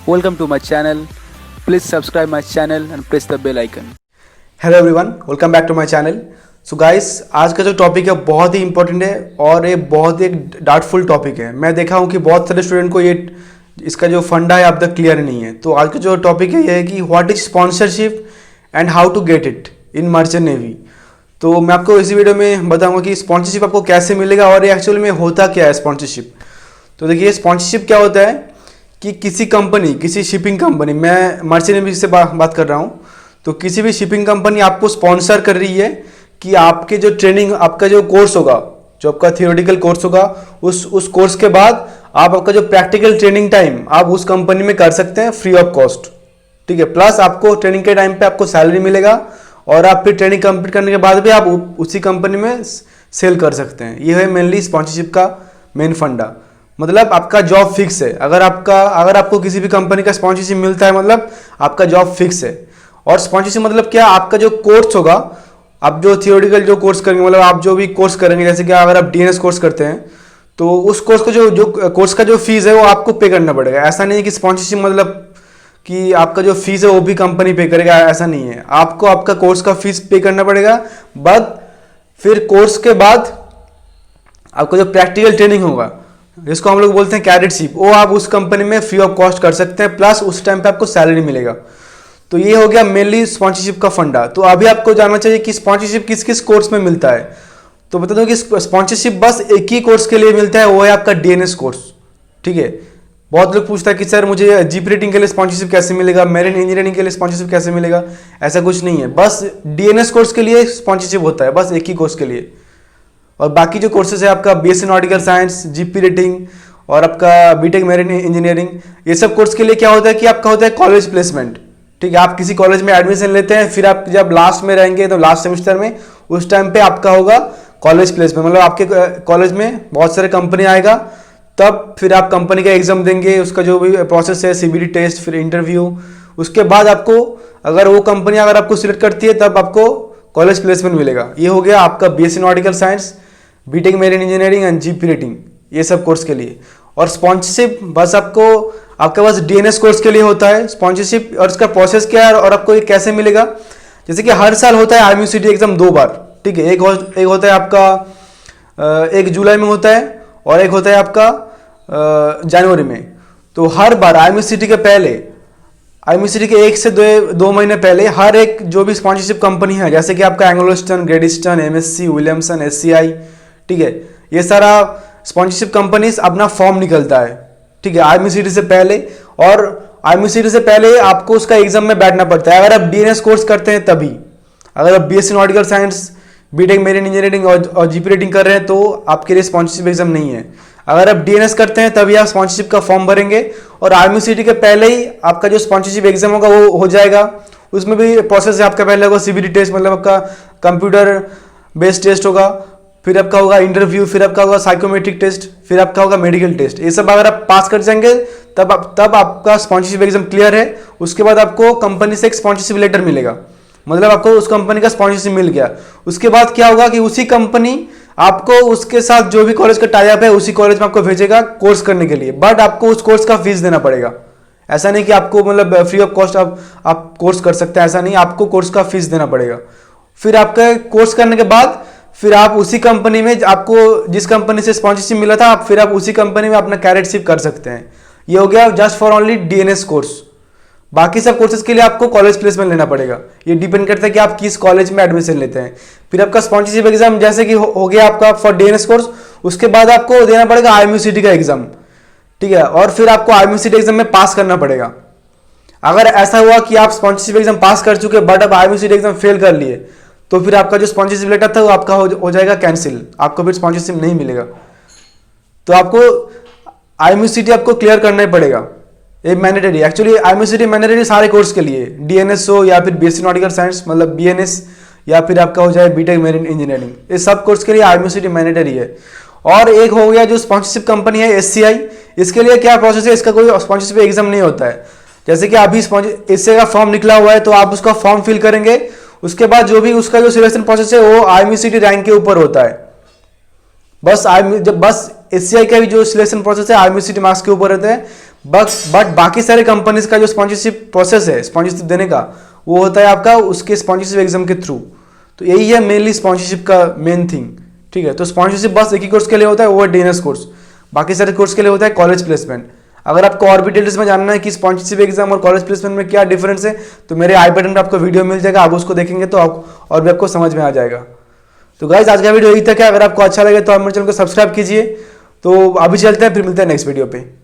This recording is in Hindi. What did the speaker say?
Welcome to my channel. Please subscribe my channel and press the bell icon. Hello everyone, welcome back to my channel. So guys, आज का जो टॉपिक है बहुत ही इंपॉर्टेंट है और ये बहुत ही डाउटफुल टॉपिक है। मैं देखा हूँ कि बहुत सारे स्टूडेंट को ये इसका जो फंडा है अब तक क्लियर नहीं है। तो आज का जो टॉपिक है ये है कि what is sponsorship and how to get it in merchant navy. तो मैं आपको इसी वीडियो में बताऊंगा कि स्पॉन्सरशिप आपको कैसे मिलेगा और ये एक्चुअल में होता क्या है स्पॉन्सरशिप। तो देखिए, स्पॉन्सरशिप क्या होता है कि किसी कंपनी, किसी शिपिंग कंपनी, मैं मर्चेंट नेवी से बात कर रहा हूँ, तो किसी भी शिपिंग कंपनी आपको स्पॉन्सर कर रही है कि आपके जो ट्रेनिंग, आपका जो कोर्स होगा, जो आपका थियोरेटिकल कोर्स होगा, उस कोर्स के बाद आपका जो प्रैक्टिकल ट्रेनिंग टाइम आप उस कंपनी में कर सकते हैं फ्री ऑफ कॉस्ट। ठीक है, प्लस आपको ट्रेनिंग के टाइम पे आपको सैलरी मिलेगा और आप फिर ट्रेनिंग कंप्लीट करने के बाद भी आप उसी कंपनी में सेल कर सकते हैं। ये है मेनली स्पॉन्सरशिप का मेन फंडा। मतलब आपका जॉब फिक्स है। अगर आपको किसी भी कंपनी का स्पॉन्सरशिप मिलता है मतलब आपका जॉब फिक्स है। और स्पॉन्सरशिप मतलब क्या, आपका जो कोर्स होगा, आप जो थियोरेटिकल जो कोर्स करेंगे, मतलब आप जो भी कोर्स करेंगे, जैसे कि अगर आप डीएनएस कोर्स करते हैं तो उस कोर्स का जो कोर्स का जो फीस है वो आपको पे करना पड़ेगा। ऐसा नहीं है कि स्पॉन्सरशिप मतलब कि आपका जो फीस है वो भी कंपनी पे करेगा, ऐसा नहीं है। आपको आपका कोर्स का फीस पे करना पड़ेगा। बट फिर कोर्स के बाद आपका जो प्रैक्टिकल ट्रेनिंग होगा, जिसको हम लोग बोलते हैं कैडेटशिप, वो आप उस कंपनी में फ्री ऑफ कॉस्ट कर सकते हैं, प्लस उस टाइम पे आपको सैलरी मिलेगा। तो ये हो गया मेनली स्पॉन्सरशिप का फंडा। तो अभी आपको जानना चाहिए कि स्पॉन्सरशिप किस किस कोर्स में मिलता है। तो बता दूं कि स्पॉन्सरशिप बस एक ही कोर्स के लिए मिलता है, वो है आपका डीएनएस कोर्स। ठीक है, बहुत लोग पूछता है कि सर मुझे जीप रेटिंग के लिए स्पॉन्सरशिप कैसे मिलेगा, मेरिन इंजीनियरिंग के लिए स्पॉन्सरशिप कैसे मिलेगा। ऐसा कुछ नहीं है, बस डीएनएस कोर्स के लिए स्पॉन्सरशिप होता है, बस एक ही कोर्स के लिए। और बाकी जो कोर्सेज है आपका BSc nautical science, GP rating और आपका बीटेक मेरिन इंजीनियरिंग, ये सब कोर्स के लिए क्या होता है कि आपका होता है कॉलेज प्लेसमेंट। ठीक है, आप किसी कॉलेज में एडमिशन लेते हैं, फिर आप जब लास्ट में रहेंगे तो लास्ट सेमेस्टर में उस टाइम पे आपका होगा कॉलेज प्लेसमेंट। मतलब आपके कॉलेज में बहुत सारे कंपनी आएगा, तब फिर आप कंपनी का एग्जाम देंगे, उसका जो भी प्रोसेस है, सीबीटी टेस्ट, फिर इंटरव्यू, उसके बाद आपको अगर वो कंपनी अगर आपको सिलेक्ट करती है तब आपको कॉलेज प्लेसमेंट मिलेगा। ये हो गया आपका BSc nautical science, BTech marine engineering and GP rating, ये सब कोर्स के लिए। और स्पॉन्सरशिप बस आपके पास डीएनएस कोर्स के लिए होता है स्पॉन्सरशिप। और इसका प्रोसेस क्या है और आपको ये कैसे मिलेगा, जैसे कि हर साल होता है आर्मी एग्जाम 2 बार। ठीक है, एक होता है आपका 1 जुलाई में होता है और एक होता है आपका जनवरी में। तो हर बार आर्मी के पहले, आर्मी के 1 से 2 महीने पहले हर एक जो भी स्पॉन्सरशिप कंपनी है, जैसे कि आपका Anglo eastern, great eastern, MSc, Williamson, SCI, ठीक है, ये सारा स्पॉन्सरशिप कंपनीज अपना फॉर्म निकलता है। ठीक है, आर्मी से पहले। और आर्मी से पहले आपको उसका एग्जाम में बैठना पड़ता है। अगर आप डीएनएस कोर्स करते हैं तभी, अगर आप BSc nautical science, BTech marine engineering और जीपी रेटिंग कर रहे हैं तो आपके लिए स्पॉन्सरशिप एग्जाम नहीं है। अगर आप डीएनएस करते हैं तभी आप स्पॉन्सरशिप का फॉर्म भरेंगे और आर्मी के पहले ही आपका जो स्पॉन्सरशिप एग्जाम होगा वो हो जाएगा। उसमें भी प्रोसेस है, आपका पहले होगा सीबीटी टेस्ट, मतलब आपका कंप्यूटर बेस्ड टेस्ट होगा, फिर आपका होगा इंटरव्यू, फिर आपका होगा साइकोमेट्रिक टेस्ट, फिर आपका होगा मेडिकल टेस्ट। ये सब अगर आप पास कर जाएंगे तब आपका स्पॉन्सरशिप एग्जाम क्लियर है। उसके बाद आपको कंपनी से एक स्पॉन्सरशिप लेटर मिलेगा, मतलब आपको उस कंपनी का स्पॉन्सरशिप मिल गया। उसके बाद क्या होगा कि उसी कंपनी आपको उसके साथ जो भी कॉलेज का टाई अप है उसी कॉलेज में आपको भेजेगा कोर्स करने के लिए। बट आपको उस कोर्स का फीस देना पड़ेगा। ऐसा नहीं कि आपको मतलब फ्री ऑफ कॉस्ट आप कोर्स कर सकते हैं, ऐसा नहीं, आपको कोर्स का फीस देना पड़ेगा। फिर आपका कोर्स करने के बाद फिर आप उसी कंपनी में, आपको जिस कंपनी से स्पॉन्सरशिप मिला था, फिर आप उसी कंपनी में अपना कैडेटशिप कर सकते हैं। ये हो गया just for only DNS course. बाकी सब कोर्सेज के लिए आपको कॉलेज प्लेसमेंट लेना पड़ेगा। ये डिपेंड करता है कि आप किस कॉलेज में एडमिशन लेते हैं। फिर आपका स्पॉन्सरशिप एग्जाम जैसे कि हो गया आपका फॉर डीएनएस कोर्स, उसके बाद आपको देना पड़ेगा आर्मी का एग्जाम। ठीक है, और फिर आपको आर्मी एग्जाम में पास करना पड़ेगा। अगर ऐसा हुआ कि आप स्पॉन्सरशिप एग्जाम पास कर चुके बट अब आर्मी एग्जाम फेल कर लिए, तो फिर आपका जो स्पॉन्सरशिप लेटर था वो आपका हो जाएगा कैंसिल, आपको फिर स्पॉन्सरशिप नहीं मिलेगा। तो आपको आर्मी आपको क्लियर करना ही पड़ेगा, ये मैंडेटरी। एक्चुअली आर्मी मैंडेटरी सारे कोर्स के लिए, डीएनएस हो या फिर बीएससी नॉटिकल साइंस मतलब बीएनएस, या फिर आपका हो जाए बीटेक मेरिन इंजीनियरिंग, ये सब कोर्स के लिए आर्मी मैंडेटरी है। और एक हो गया जो स्पॉन्सरशिप कंपनी है एससीआई, इसके लिए क्या प्रोसेस है, इसका कोई स्पॉन्सरशिप एग्जाम नहीं होता है। जैसे कि अभी इससे का फॉर्म निकला हुआ है तो आप उसका फॉर्म फिल करेंगे, उसके बाद जो भी उसका जो सिलेक्शन प्रोसेस है वो आर्मी रैंक के ऊपर होता है। बस एससीआई का भी जो सिलेक्शन प्रोसेस है आर्मी सीट मार्क्स के ऊपर रहता है, बट बाकी सारे कंपनीज का जो स्पॉन्सरशिप प्रोसेस है स्पॉन्सरशिप देने का, वो होता है आपका उसके स्पॉन्सरशिप एग्जाम के थ्रू। तो यही है मेनली स्पॉन्सरशिप का मेन थिंग, ठीक है। तो स्पॉन्सरशिप बस एक ही कोर्स के लिए होता है, वो है डीएनएस कोर्स। बाकी सारे कोर्स के लिए होता है कॉलेज प्लेसमेंट। अगर आपको और भी डिटेल्स में जानना है कि स्पॉन्सरशिप एग्जाम और कॉलेज प्लेसमेंट में क्या डिफरेंस है, तो मेरे आई बटन पर आपको वीडियो मिल जाएगा, आप उसको देखेंगे तो आप और भी आपको समझ में आ जाएगा। तो गाइज आज का वीडियो यही तक है। अगर आपको अच्छा लगे तो आप मेरे चैनल को सब्सक्राइब कीजिए। तो अभी चलते हैं, फिर मिलते हैं नेक्स्ट वीडियो पे।